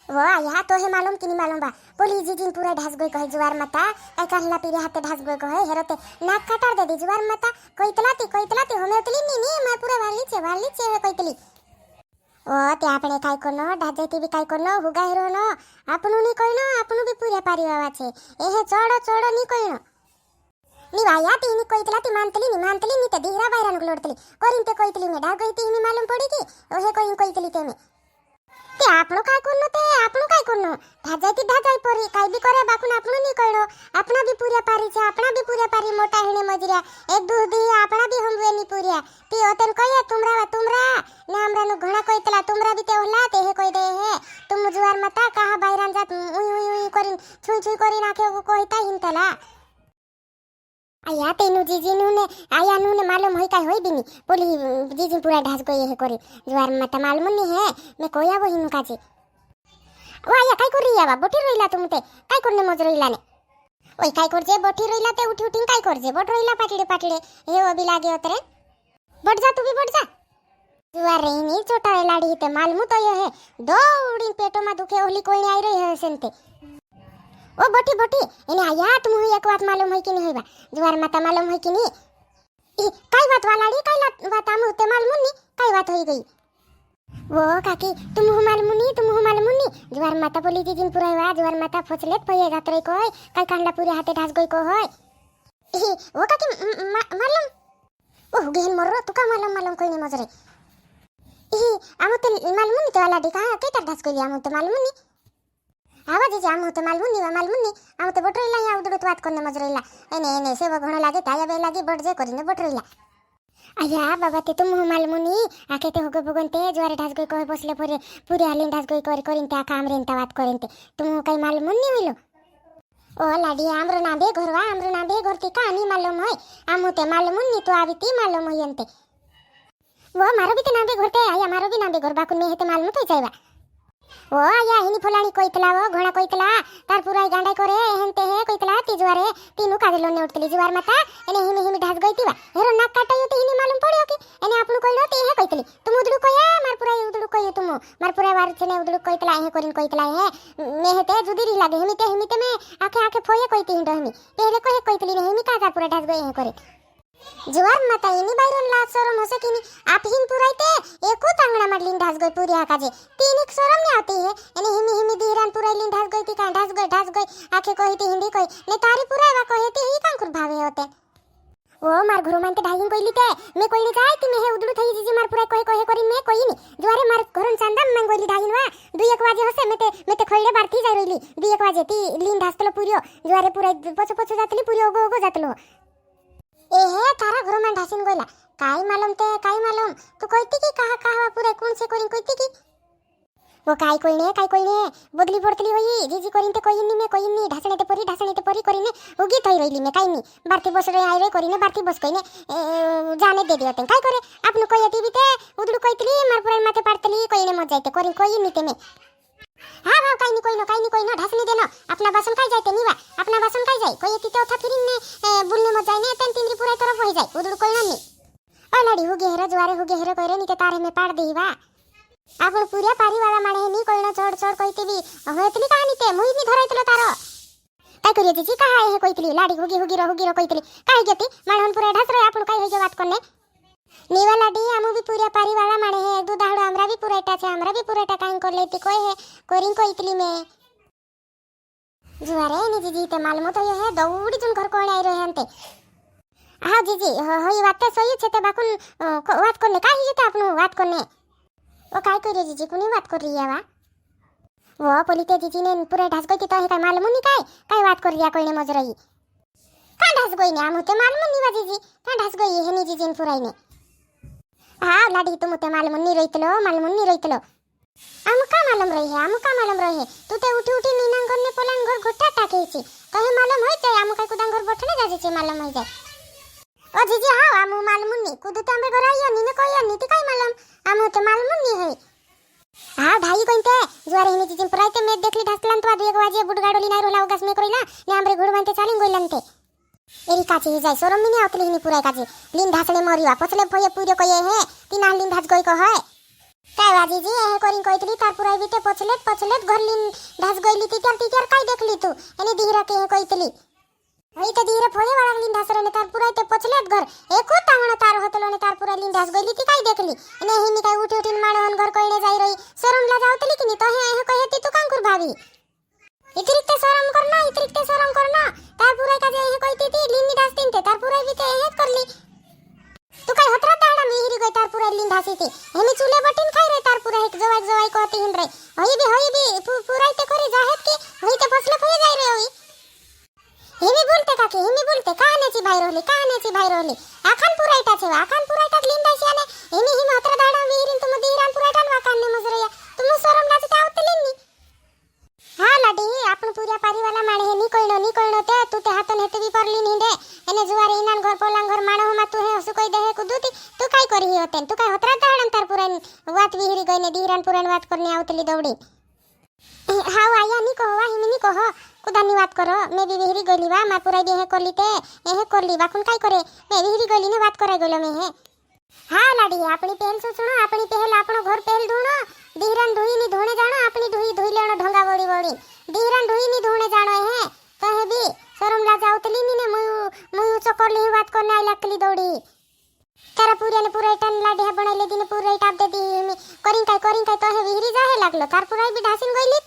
वो आया तो है मालूम कि नहीं मालूम बा बोली जी दिन पूरा ढास गई कहे जुआर माता काय कहला पीरे हाथे ढास गई कहे हेरते नाक काटार दे दी जुआर माता कोई तलाती हमें उतली नहीं मैं पूरा वाली चे है कोई तली ओ ते આપણે કાઈ કોનો ઢાજેતી બી કાઈ કોનો હુગા હેરોનો આપણું ની કોઈનો આપણું બી પૂરે પારી આવા છે એ હે ચોડો ની કોઈનો ની વાયા તી ની માનતલી ની તે દીહરા બાયરાન ગ્લોડતલી કોરીન તે કોઈતલી મે ઢા ગઈ તી ની માલુમ પડી કે ઓ હે કોઈતલી તે મે તે આપણો કાઈ કોનો તે આપણું કાઈ કોનો ઢાજાઈ પરી કાઈ બી કરે બાકુન આપણું ની કોઈનો આપણા બી પૂરે પારી છે આપણા બી પૂરે પારી મોટા હેણે મજરિયા એક દૂધી આપણા બી હમવે ની પૂરિયા તી ઓતન કહીએ तुमरा ने हमरा नु घणा कोई तला तुमरा भी ते ओला ते हे कोई दे हे तुम जुआर मता कहा बाहरन जात उई करिन छुई करिन आके कोई ता हिन तला आया तेनु जीजी नु ने आया नु ने मालूम होई काय होई बिनी बोली जीजी पूरा ढास गई हे करी जुआर मता मालूम नहीं है मैं कोई आवो हिन काजे ओ आया काय कर रिया बा बोटी रोइला तुमते काय करने मज रोइला ने ओय काय करजे बोटी रोइला ते उठी काय करजे बोट रोइला पाटले हे ओ भी लागे ओतरे बढ़ जा तू भी बढ़ जा जुआर रहीनी छोटा लाड़ी ते मालूम तो ये है दौड़ी पेटो में दुखे ओली कोई आई रही है सेंते ओ बोटी इने आया तुम एक बात मालूम है कि नहीं होइबा जुआर माता मालूम है कि नहीं काई बात वालाड़ी काई बात आम होते मालूम नहीं काई बात होई गई वो काकी तुम हो मालूम नहीं जुआर माता बोली जी दिन पूरा हुआ जुआर माता फसलेट पये गातरे को है काई कांडला पूरे हाथे ढास गई को है वो काकी मालूम ओ गेन मरो तू का मालूम कोई नहीं मजरे आमते मालूम नहीं तो लाडी का के तर ढास कोली आमते मालूम नहीं आवाज जे आमते मालूम नहीं आमते बटरेला या उडत बात करने मजरेला एने से घणो लागे ताया बे लागे बट जे करिने बटरेला आया बाबा ते तुम मालूम नहीं आके ते होगे भगनते ज्वारे ढास गई कहे बसले पूरे हालिन ढास गई करिन ते काम रेनता बात करिन ते तुम कई मालूम नहीं होइलो ओ लाडी आमरो ना बे घरती का नहीं मालूम होय आमते मालूम नहीं तो आवीती मालूम होयंते वो मारो भी तो नाबे घरते आया मारो भी नाबे घर बाकुन में हेते मालूम तो जायबा ओ आया हिनी फलानी कोइतला वो घोड़ा कोइतला तार पूरा गांडा करे हेनते हे कोइतला तिजवारे तीनु काजलो ने उठतली जुवार माता एने हिमी ढास गई तीवा हेरो नाक काटायो ते हिनी मालूम पड़ियो कि एने आपनु कोइलो ते हे कोइतली तुम उदड़ू कोया मार पूरा उदड़ू कोयो तुम मार पूरा वार छने उदड़ू कोइतला हे करिन कोइतला हे में हेते जुदीरी लागे हिमीते में आके फोये कोइती हिंडो हिमी पहले कोहे कोइतली ने हिमी काजा पूरा ढास गई हे करे जुआर माता इनी बायरन ला सोरम होसे कि आप हिन पुराइते एको तांगणा माडलीन ढास गई पूरी आकाजे तीन एक सोरम ने आती है एने हिमी दीरान पुराइलीन ढास गई ती का ढास गई आखे कहिती हिंदी कहि ने तारी पुरावा कहिते ही कांकुर भावे होते ओ मार घरो मानते ढागिन कोइलीते मैं कोइली जाय ती मैं हे उदड़ू थई जीजी मार पुराय कहे करिन मैं कोइनी जुआरे मार घरन चांदा मैं गोली ढागिन वा 2-1 वाजे होसे मेते खइले बारती जाय रहिली 2-1 वाजे ती लीन ढासतलो पुरियो जुआरे पुराय पछ जातली पुरियो ओगो जातलो ए हे तारा घर में ढासिन गोइला काई मालूम तू कोइती की कहा पूरा कौन से कोरिन कोइती की वो काई कोइने बदली पड़तली होई जीजी कोरिन ते कोइनी ढासने ते परी करिने उगी थई रहिली में काई नी बारती बस रे आई रे करिने बारती बस कइने जाने दे दियते काई करे आपनु कोयती बीते उदड़ू कोइतली मार पूरा माथे पड़तली कोइने मत जाइते कोरिन कोइनी ते में हाँ काई नी कोइनो ढासने देनो अपना बासन काई जाइते नीवा अपना बासन काई जाय कोयती ते ओथा फिरिन ने बुलने मत जाइने तन तिंद्री पूरा तरफ होई जाय उदड़ू कोइनो नी ओ लाडी हुगे हेरो जुआरे कोइरे नी ते तारे में पाड़ देईवा आपण पूरा पारी वाला माणे नी कोइनो चोड़ कोइते भी होयतली कहानी ते मुई नी धरायतलो तारो काय करिये जीजी कहा हे कोइतली लाडी हुगी रो कोइतली काय गेती माणहन पूरा ढास रे आपण काय होय बात करने नीवा लाडी आमु भी पूरा पारी वाला माणे हे एक दो दाहड़ो हमरा भी पूराटा काई कर लेती कोई है कोरिन कोइतली में जुआरे नी जीजी ते मालूम तो ये है दौड़ी जुन घर कोण आई रहे हनते हाँ जीजी होई वाते सोई छते बाकुन बात करने काई जते आपनु बात करने ओ काय करे जीजी कुनी बात कर रिया वा वो पोलीते जीजी ने पूरा ढास गई तो है काय मालूम नहीं काय बात कर रिया कोइने मजरई का ढास गई ने आमुते मालूम नहीं बा जीजी का ढास गई है नी जीजी ने पुराई ने हाँ लाडी तुम ते मालूम नहीं रहितलो आम का मालूम रही है तू ते उठी नीनांगर ने पोलान घर घोटा टाकेची कहे मालूम होय जाय आम काय कुदांग घर बठने जाजे मालूम होय जाय ओ जीजी हाँ आम मालूम नहीं कुदू ते आंबे घर आयो नी कोय नी ती काय मालूम आम ते मालूम नहीं है हाँ ढाई कोइते जुआरे हिनी जीजी पुराइते मैं देखली ढासलान तो 1 वाजे बुड गाडोली नाय रोला उगास में करिला ने आमरे घोड़ मानते चालिन गोइलनते एरी काची जाय सोरम मिनी आवतली हिनी पुराय काची लिन ढासले मरिवा पछले फये पूरे कये हे तीन लिन ढास गई को है काय बाजी जी हे करिन कहतली तार पुराई बिते पछलेत घर लिन ढास गइली तिकर काय देखली तू एने धीरा के कहतली हई त धीरे फोये वाला लिन ढास रने तार पुराई ते पछलेत घर एको तांगण तार होतलो ने तार पुराई लिन ढास गइली ती काय देखली एने हिनी काय उठी उठीन माणवन घर कइने जाई रही शरम ला जावतली कि नी तो हे कहती तू कांकुर भाभी इतरिक्त शरम करना तार पुराई का जे हे कहती थी लिन ढास तीन ते तार पुराई बिते हे करली तू काय हतरा ताड़ा मिहिरी गई तार पुराई लिन ढासी थी हेनी चूल्हे बटिन खाई रे तार पुराई जवाई कहती हिन रे हई भी पुराई ते करे जाहेत की हई ते फसले फये जाई रे होई हिमी बोलते काकी हिमी बोलते कहाण्याची भाई रोली आखान पुरायटा छे आखान पुरायटा लिंदाशी आने हिमी हिम हतरा दाडा मिहिरीन तुम दीरान पुरायटा वाकान ने मजरया तुम शरम लाज ते आवत लिन्नी हा लाडी आपण पुऱ्या पारीवाला माणे हे निकळनो ते तू ते हातन हेते बी परली निंदे एने जुवारे इनान घर पोलांग घर माणो मा तू हे हसु कई दे हे कुदुती तू काय करी होतेन तू काय हतरा दाडन तार पुरान वात विहिरी गईने दीरान पुरान वात करने आवतली दौडी हाव आया नी कहो हिमी नी कहो कुदानी बात करो मैं भी विहिरी गली बा मार पुराई हे करली ते हे करली बाकुन काय करे मैं विहिरी गली ने बात कराय गलो मैं हे हा लाडी आपणी पहल सुनो आपणी पहल आपनो घर पहल धुणो धीरन धुई नी धोणे जाणो आपणी धुई लेणो ढंगा वडी धीरन धुई नी धोणे जाणो हे तो हे भी शरम ला जावतली नी ने मुयु चकरली बात करने आई लागली दौडी तारा पुऱ्याने पुरायटन लाडी हे बनाइले दिने पुराई टाप दे दी करिन काय तो हे विहिरी जाहे लागलो तार पुराई भी ढासिन गइली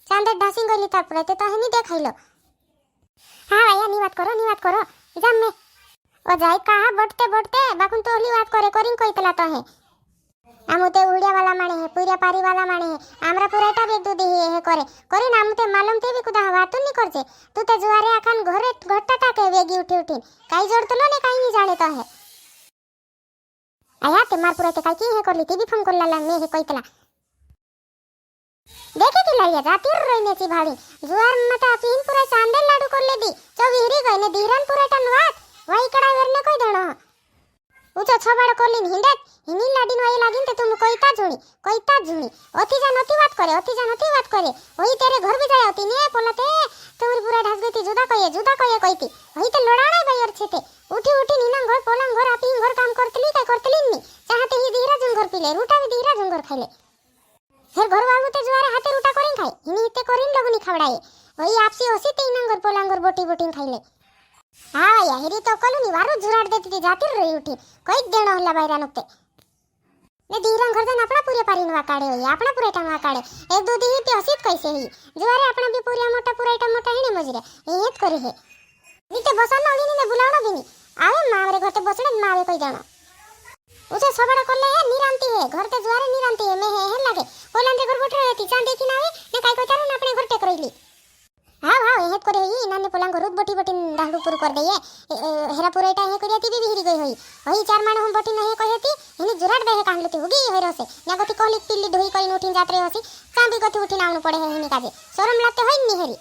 चांदे ढासिन गइली तार पुराई ते तो हे नी देखाइलो हा आया नी बात करो जम में ओ जाई कहा बटते बाकुन तोहली बात करे करिन कइतला तो हे आमुते उड़िया वाला माने है पूरा पारी वाला माने है आमरा पुराटा बे दूधी हे करे आमुते मालूम ते भी कुदा वातुन नी करजे तू ते जुवारे आखान घरे घट्टा टाके वेगी उठी काई जोडतलो ने काई नी जाने तो है आया ते मार पुराते काई की हे करली ती भी फोन करला मे हे कइतला देखे की लइया जातीर रइनेची भाडी जुवार मता पिन पुरा चांदे लाडू करले दी चौविहरी गइने धीरन पुराटन वात वाई कड़ा वेरने कोई देणो उचा छबाड़ कोलिन हिंदत हिनी लाडीन वाई लागिन ते तुम कोईता झुणी अति जा नती बात करे होई तेरे घर भी जाय होती ने पोलते तोर पूरा ढास गती जुदा कये कइती होई ते लोडाणा गयर छेते उठी नीना घर पोलांग घर आपी घर काम करतली नी चाहते ही धीरा जुंगर पिले रूटा भी धीरा जुंगर खाइले फिर घर वालू ते जुवारे हाथे रूटा करिन खाय हिनी ते करिन लगुनी खावडाए होई आपसी होसी ते नीना घर पोलांग घर बोटी खाइले हाँ या हिरी तो कलुनी वारू जुराड देती थी जाती रही उठी कोई देणो हल्ला बायरा नते ने धीरन घर जन अपना पूरे पारीन वाकाडे होई अपना पूरे टांग वाकाडे एक दो दी पे हसीत कैसे ही जुवारे अपना भी पूरा मोटा हिने मजरे हेत करे हे नीते बसन नळीनी ने बुलावणो बिनी आवे मावरे घरते बसणे मावे कोई जाणो उसे सबड़ा करले है निरांती है घर ते जुवारे निरांती है मैं हे लागे कोलांदे घर बोटरे रहती चांद देखी नावे ने काय कोतारू अपने घर टेक रहीली हाँ हेत करे ही नाने पोलांग रोज बोटी डांडू पुरु कर दे हेरा पुराइटा हे करियाती भी हिरी गई होई चार माण हम बोटी नहे कहती हिनी जुराड दे हे कांडलती होगी हे रसे ना गति कहली पिल्ली ढोई कई उठिन जात्रे हसी चांदी गति उठिन आउनु पड़े हे हिनी काजे शरम लाते होई नि हेरी